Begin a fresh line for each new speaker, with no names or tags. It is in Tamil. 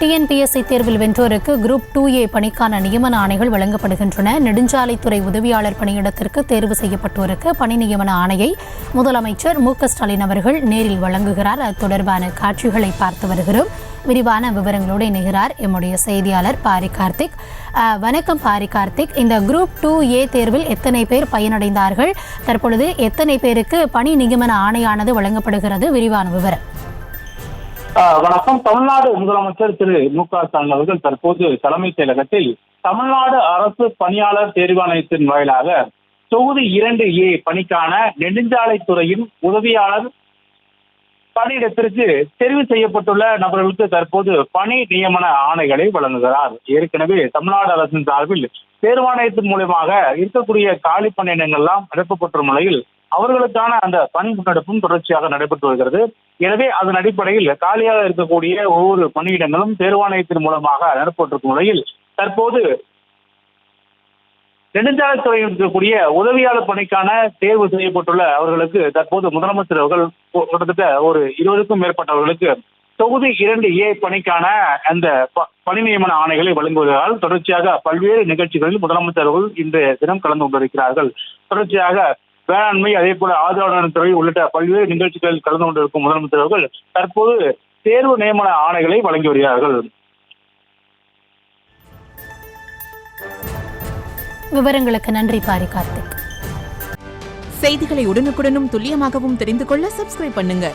டிஎன்பிஎஸ்சி தேர்வில் வென்றோருக்கு குரூப் 2A பணிக்கான நியமன ஆணைகள் வழங்கப்படுகின்றன. நெடுஞ்சாலைத்துறை உதவியாளர் பணியிடத்திற்கு தேர்வு செய்யப்பட்டோருக்கு பணி நியமன ஆணையை முதலமைச்சர் மு.க.ஸ்டாலின் அவர்கள் நேரில் வழங்குகிறார். அது தொடர்பான காட்சிகளை பார்த்து வருகிறோம். விரிவான விவரங்களோடு இணைகிறார் எம்முடைய செய்தியாளர் பாரி கார்த்திக். வணக்கம் பாரி கார்த்திக். இந்த குரூப் 2A தேர்வில் எத்தனை பேர் பயனடைந்தார்கள்? தற்பொழுது எத்தனை பேருக்கு பணி நியமன ஆணையானது வழங்கப்படுகிறது? விரிவான விவரம்.
வணக்கம். தமிழ்நாடு முதலமைச்சர் திரு மு.க.ஸ்டாலின் அவர்கள் தற்போது தலைமைச் செயலகத்தில் தமிழ்நாடு அரசு பணியாளர் தேர்வாணையத்தின் வாயிலாக தொகுதி 2A பணிக்கான நெடுஞ்சாலைத்துறையின் உதவியாளர் பணியிடத்திற்கு தெரிவு செய்யப்பட்டுள்ள நபர்களுக்கு தற்போது பணி நியமன ஆணைகளை வழங்குகிறார். ஏற்கனவே தமிழ்நாடு அரசின் சார்பில் தேர்வாணையத்தின் மூலமாக இருக்கக்கூடிய காலி பணியிடங்கள்லாம் நிரப்பப்பட்டுள்ள நிலையில் அவர்களுக்கான அந்த பணி முன்னெடுப்பும் தொடர்ச்சியாக நடைபெற்று வருகிறது. எனவே அதன் அடிப்படையில் காலியாக இருக்கக்கூடிய ஒவ்வொரு பணியிடங்களும் தேர்வாணையத்தின் மூலமாக நிரப்பப்பட்டிருக்கும் நிலையில் தற்போது நெடுஞ்சாலைத்துறையில் இருக்கக்கூடிய உதவியாளர் பணிக்கான தேர்வு செய்யப்பட்டுள்ள அவர்களுக்கு தற்போது முதலமைச்சர் அவர்கள் கிட்டத்தட்ட ஒரு 20க்கும் மேற்பட்டவர்களுக்கு தொகுதி 2A பணிக்கான அந்த பணி நியமன ஆணைகளை வழங்குவதால் தொடர்ச்சியாக பல்வேறு நிகழ்ச்சிகளில் முதலமைச்சர் அவர்கள் இன்றைய தினம் கலந்து கொண்டிருக்கிறார்கள். தொடர்ச்சியாக வேளாண்மை, அதே போல ஆதரவாளர் துறை உள்ளிட்ட பல்வேறு நிகழ்ச்சிகளில் கலந்து கொண்டிருக்கும் முதலமைச்சர் அவர்கள் தற்போது தேர்வு நியமன ஆணைகளை வழங்கி வருகிறார்கள்.
விவரங்களுக்கு நன்றி பாரி கார்த்திக்.
செய்திகளை உடனுக்குடனும் துல்லியமாகவும் தெரிந்து கொள்ள சப்ஸ்கிரைப் பண்ணுங்க.